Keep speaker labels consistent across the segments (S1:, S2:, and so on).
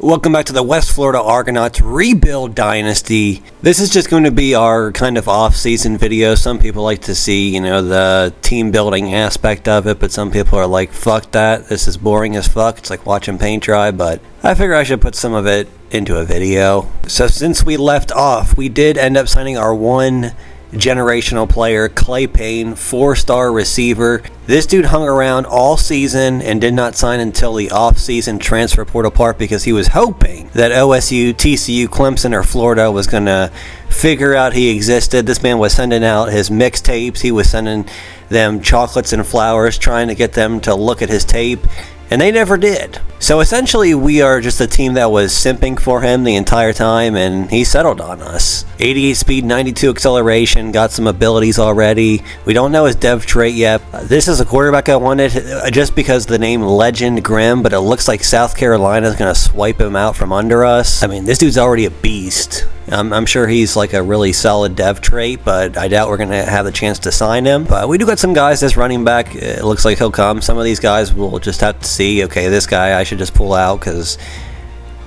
S1: Welcome back to the West Florida Argonauts Rebuild Dynasty. This is just going to be our kind of off-season video. Some people like to see, the team building aspect of it, but some people are like, fuck that, this is boring as fuck. It's like watching paint dry, but I figure I should put some of it into a video. So since we left off, we did end up signing our one generational player, Clay Payne, 4-star receiver. This dude hung around all season and did not sign until the off-season transfer portal part because he was hoping that OSU, TCU, Clemson, or Florida was going to figure out he existed. This man was sending out his mixtapes. He was sending them chocolates and flowers, trying to get them to look at his tape, and they never did. So essentially, we are just a team that was simping for him the entire time, and he settled on us. 88 speed, 92 acceleration, got some abilities already. We don't know his dev trait yet. This is a quarterback I wanted just because the name Legend Grimm, but it looks like South Carolina is going to swipe him out from under us. I mean, this dude's already a beast. I'm sure he's like a really solid dev trait, but I doubt we're going to have the chance to sign him. But we do got some guys that's running back. It looks like he'll come. Some of these guys we'll just have to see. Okay, this guy I should just pull out because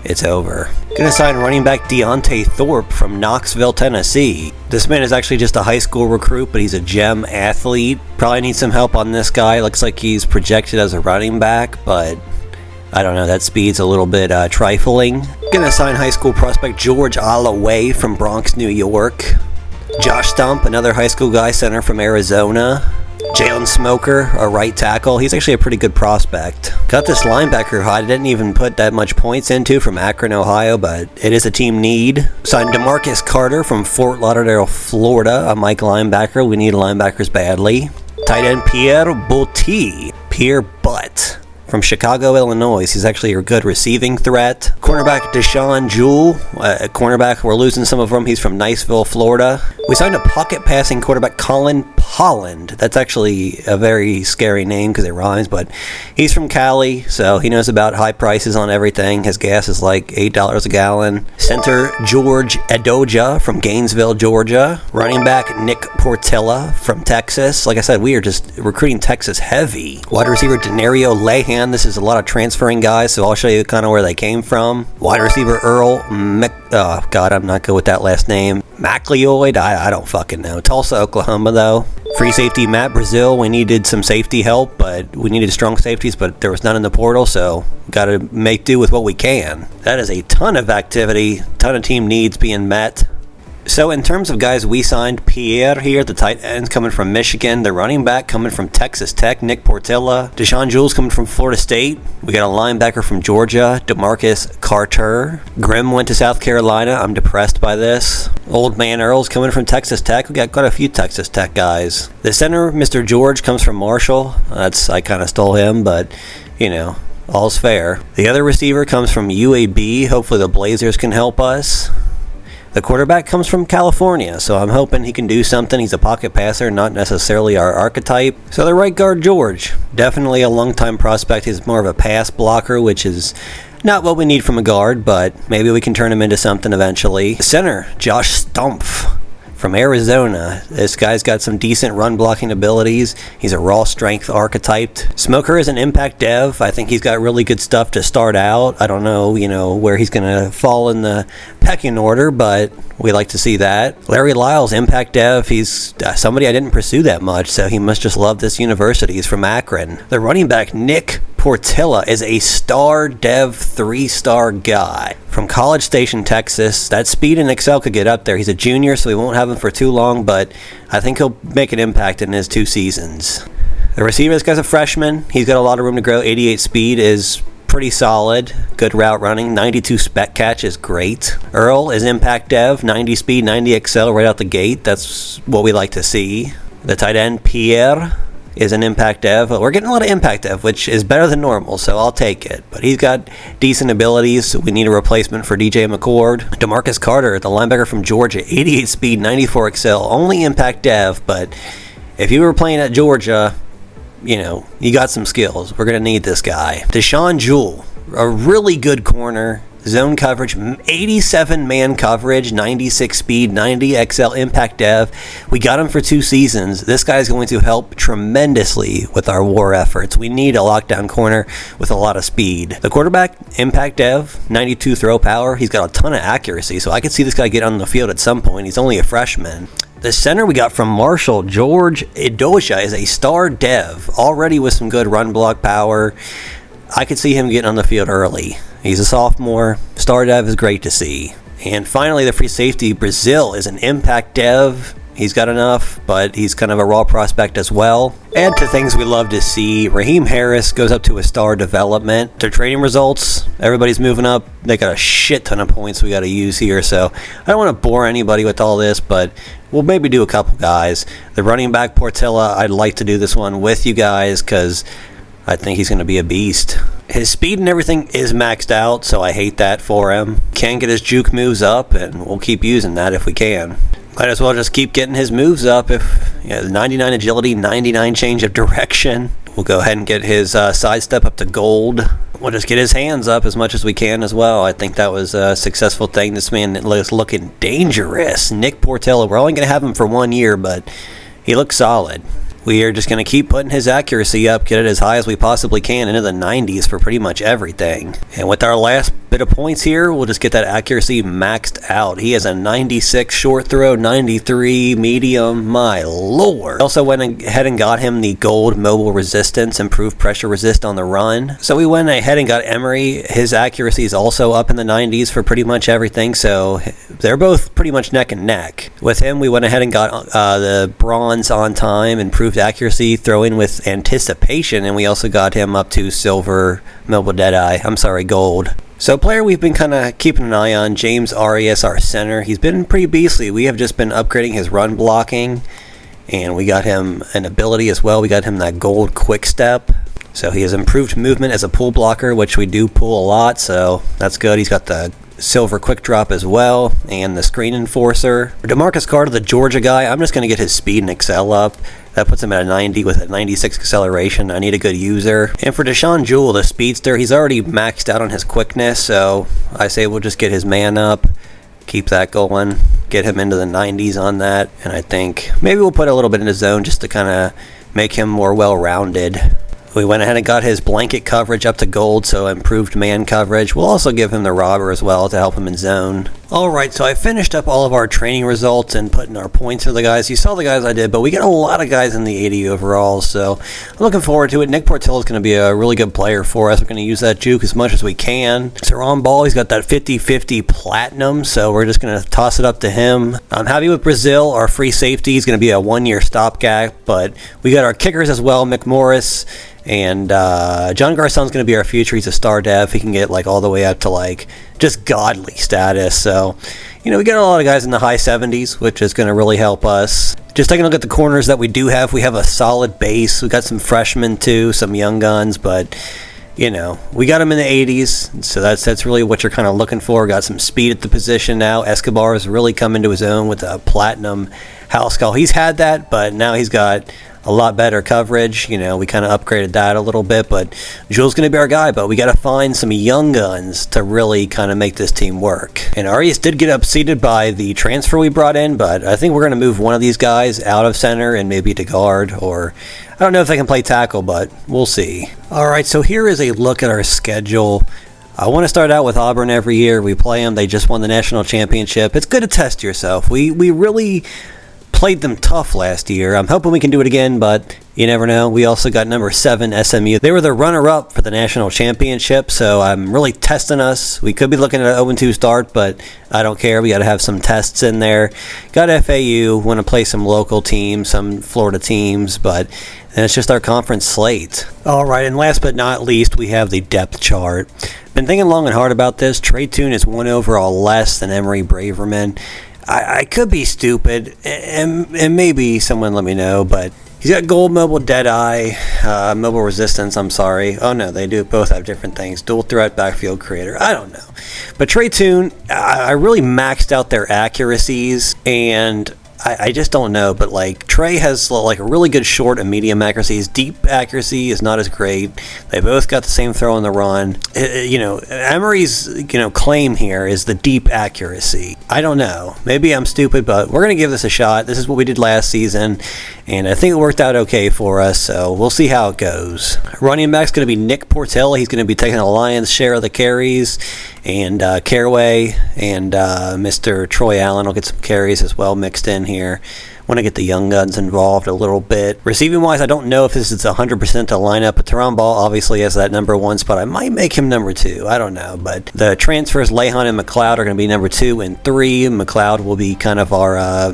S1: it's over. Gonna sign running back Deontay Thorpe from Knoxville, Tennessee. This man is actually just a high school recruit, but he's a gem athlete. Probably need some help on this guy. Looks like he's projected as a running back, but I don't know, that speed's a little bit trifling. Gonna sign high school prospect George Alloway from Bronx, New York. Josh Stump, another high school guy, center from Arizona. Jalen Smoker, a right tackle. He's actually a pretty good prospect. Got this linebacker who I didn't even put that much points into from Akron, Ohio, but it is a team need. Signed DeMarcus Carter from Fort Lauderdale, Florida, a Mike linebacker. We need linebackers badly. Tight end Pierre Butt from Chicago, Illinois. He's actually a good receiving threat. Cornerback Deshaun Jewell, a cornerback. We're losing some of them. He's from Niceville, Florida. We signed a pocket passing quarterback, Colin Polland. That's actually a very scary name because it rhymes, but he's from Cali, so he knows about high prices on everything. His gas is like $8 a gallon. Center George Edoja from Gainesville, Georgia. Running back Nick Portilla from Texas. Like I said, we are just recruiting Texas heavy. Wide receiver Denario Lehan. This is a lot of transferring guys, so I'll show you kind of where they came from. Wide receiver Earl I'm not good with that last name. McLeod, I don't fucking know. Tulsa, Oklahoma, though. Free safety Matt Brazil. We needed some safety help, but we needed strong safeties, but there was none in the portal, so got to make do with what we can. That is a ton of activity, ton of team needs being met. So in terms of guys we signed, Pierre here, the tight end coming from Michigan. The running back coming from Texas Tech, Nick Portilla. Deshaun Jewell's coming from Florida State. We got a linebacker from Georgia, DeMarcus Carter. Grimm went to South Carolina. I'm depressed by this. Old man Earl's coming from Texas Tech. We got quite a few Texas Tech guys. The center, Mr. George, comes from Marshall. I kind of stole him, but all's fair. The other receiver comes from UAB. Hopefully the Blazers can help us. The quarterback comes from California, so I'm hoping he can do something. He's a pocket passer, not necessarily our archetype. So the right guard, George, definitely a long-time prospect. He's more of a pass blocker, which is not what we need from a guard, but maybe we can turn him into something eventually. Center, Josh Stumpf from Arizona. This guy's got some decent run blocking abilities. He's a raw strength archetyped. Smoker is an impact dev. I think he's got really good stuff to start out. I don't know, where he's going to fall in the pecking order, but we like to see that. Larry Lyles, impact dev. He's somebody I didn't pursue that much, so he must just love this university. He's from Akron. The running back, Nick Portilla, is a star dev 3-star guy from College Station, Texas. That speed and excel could get up there. He's a junior, so we won't have him for too long, but I think he'll make an impact in his 2 seasons. The receiver, this guy's a freshman. He's got a lot of room to grow. 88 speed is pretty solid. Good route running. 92 spec catch is great. Earl is impact dev. 90 speed, 90 excel right out the gate. That's what we like to see. The tight end, Pierre, is an impact dev. We're getting a lot of impact dev, which is better than normal, so I'll take it. But he's got decent abilities, so we need a replacement for DJ McCord. DeMarcus Carter, the linebacker from Georgia, 88 speed, 94 excel, only impact dev, but if you were playing at Georgia, you got some skills. We're going to need this guy. Deshaun Jewell, a really good corner. zone coverage, 87 man coverage, 96 speed, 90 XL impact dev. We got him for 2 seasons. This guy's going to help tremendously with our war efforts. We need a lockdown corner with a lot of speed. The quarterback, impact dev, 92 throw power. He's got a ton of accuracy, so I could see this guy get on the field at some point. He's only a freshman. The center we got from Marshall, George Idosia, is a star dev, already with some good run block power. I could see him getting on the field early. He's a sophomore. Star dev is great to see. And finally, the free safety, Brazil, is an impact dev. He's got enough, but he's kind of a raw prospect as well. Add to things we love to see, Raheem Harris goes up to a star development. Their training results, everybody's moving up. They got a shit ton of points we got to use here, so I don't want to bore anybody with all this, but we'll maybe do a couple guys. The running back, Portilla, I'd like to do this one with you guys because I think he's going to be a beast. His speed and everything is maxed out, so I hate that for him. Can get his juke moves up, and we'll keep using that if we can. Might as well just keep getting his moves up. If 99 agility, 99 change of direction. We'll go ahead and get his sidestep up to gold. We'll just get his hands up as much as we can as well. I think that was a successful thing. This man is looking dangerous. Nick Portilla, we're only going to have him for 1 year, but he looks solid. We are just going to keep putting his accuracy up, get it as high as we possibly can, into the 90s for pretty much everything. And with our last bit of points here, we'll just get that accuracy maxed out. He has a 96 short throw, 93 medium, my lord. Also went ahead and got him the gold mobile resistance, improved pressure resist on the run. So we went ahead and got Emery. His accuracy is also up in the 90s for pretty much everything, so they're both pretty much neck and neck. With him, we went ahead and got the bronze on time, improved accuracy, throwing with anticipation, and we also got him up to silver mobile gold. So player we've been kind of keeping an eye on, James Arias, our center. He's been pretty beastly. We have just been upgrading his run blocking, and we got him an ability as well. We got him that gold quick step. So he has improved movement as a pull blocker, which we do pull a lot, so that's good. He's got the silver quick drop as well, and the screen enforcer. For DeMarcus Carter, the Georgia guy, I'm just going to get his speed and excel up. That puts him at a 90 with a 96 acceleration. I need a good user. And for Deshaun Jewell, the speedster, he's already maxed out on his quickness, so I say we'll just get his man up, keep that going, get him into the 90s on that, and I think maybe we'll put a little bit in his zone just to kind of make him more well-rounded. We went ahead and got his blanket coverage up to gold, so improved man coverage. We'll also give him the robber as well to help him in zone. Alright, so I finished up all of our training results and putting our points for the guys. You saw the guys I did, but we got a lot of guys in the 80 overall, so I'm looking forward to it. Nick Portilla is going to be a really good player for us. We're going to use that juke as much as we can. So on ball, he's got that 50-50 platinum, so we're just going to toss it up to him. I'm happy with Brazil. Our free safety is going to be a 1-year stopgap, but we got our kickers as well, McMorris. And John Garcon's going to be our future. He's a star dev. He can get all the way up to just godly status. So, we got a lot of guys in the high 70s, which is going to really help us. Just taking a look at the corners that we do have. We have a solid base. We got some freshmen too, some young guns, but we got them in the 80s. So that's really what you're kind of looking for. Got some speed at the position now. Escobar has really come into his own with a platinum house call. He's had that, but now he's got a lot better coverage. We kind of upgraded that a little bit, but Jules going to be our guy, but we got to find some young guns to really kind of make this team work. And Arias did get upseated by the transfer we brought in, but I think we're going to move one of these guys out of center and maybe to guard, or I don't know if they can play tackle, but we'll see. Alright, so here is a look at our schedule. I want to start out with Auburn every year. We play them. They just won the national championship. It's good to test yourself. We really played them tough last year. I'm hoping we can do it again, but you never know. We also got number 7 SMU. They were the runner-up for the national championship, so I'm really testing us. We could be looking at an 0-2 start, but I don't care. We got to have some tests in there. Got FAU. Want to play some local teams, some Florida teams, but then it's just our conference slate. All right, and last but not least, we have the depth chart. Been thinking long and hard about this. Trey Toon is 1 overall less than Emory Braverman. I could be stupid, and maybe someone let me know, but he's got gold mobile Deadeye, mobile resistance, I'm sorry. Oh no, they do both have different things. Dual threat backfield creator, I don't know. But Trey Toon, I really maxed out their accuracies, and I just don't know, but Trey has like a really good short and medium accuracy. His deep accuracy is not as great. They both got the same throw on the run. Emery's claim here is the deep accuracy. I don't know. Maybe I'm stupid, but we're going to give this a shot. This is what we did last season, and I think it worked out okay for us, so we'll see how it goes. Running back's going to be Nick Portella. He's going to be taking the lion's share of the carries, and Caraway and Mr. Troy Allen will get some carries as well mixed in here. Want to get the young guns involved a little bit. Receiving wise, I don't know if this is 100% the lineup, but Teron Ball obviously has that number 1 spot. I might make him number 2. I don't know, but the transfers, Lehan and McLeod, are going to be number 2 and 3. McLeod will be kind of our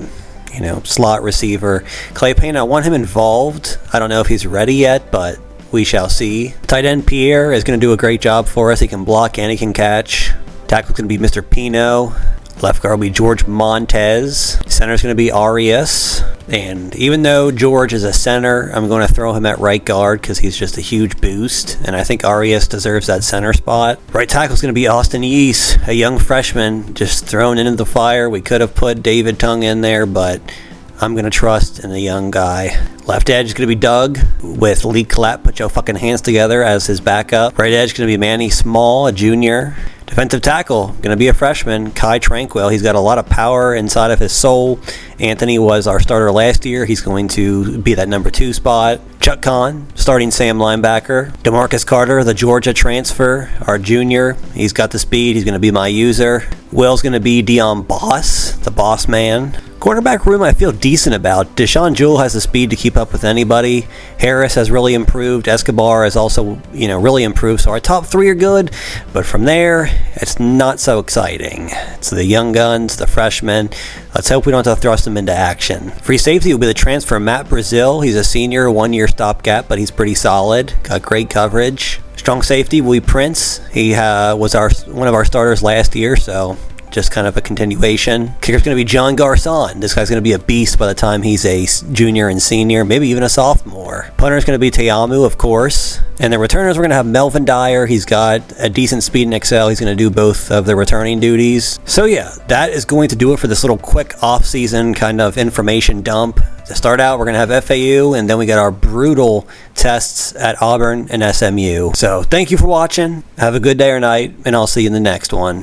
S1: slot receiver. Clay Payne, I want him involved. I don't know if he's ready yet, but we shall see. Tight end Pierre is going to do a great job for us. He can block and he can catch. Tackle's going to be Mr. Pino. Left guard will be George Montez. Center's going to be Arias. And even though George is a center, I'm going to throw him at right guard because he's just a huge boost. And I think Arias deserves that center spot. Right tackle's going to be Austin Yeast, a young freshman just thrown into the fire. We could have put David Tongue in there, but I'm going to trust in the young guy. Left edge is going to be Doug with Lee Clapp. Put your fucking hands together as his backup. Right edge is going to be Manny Small, a junior. Defensive tackle, going to be a freshman, Kai Tranquil. He's got a lot of power inside of his soul. Anthony was our starter last year. He's going to be that number 2 spot. Chuck Kahn, starting Sam linebacker. DeMarcus Carter, the Georgia transfer, our junior. He's got the speed. He's going to be my user. Will's going to be Dion Boss, the boss man. Quarterback room I feel decent about. Deshaun Jewell has the speed to keep up with anybody. Harris has really improved. Escobar has also, really improved. So our top 3 are good, but from there, it's not so exciting. It's the young guns, the freshmen. Let's hope we don't have to thrust them into action. Free safety will be the transfer Matt Brazil. He's a senior, 1-year stopgap, but he's pretty solid. Got great coverage. Strong safety will be Prince. He was one of our starters last year, so just kind of a continuation. Kicker's going to be John Garcon. This guy's going to be a beast by the time he's a junior and senior, maybe even a sophomore. Punter's going to be Teamu, of course. And the returners, we're going to have Melvin Dyer. He's got a decent speed in Excel. He's going to do both of the returning duties. So yeah, that is going to do it for this little quick off-season kind of information dump. To start out, we're going to have FAU, and then we got our brutal tests at Auburn and SMU. So thank you for watching. Have a good day or night, and I'll see you in the next one.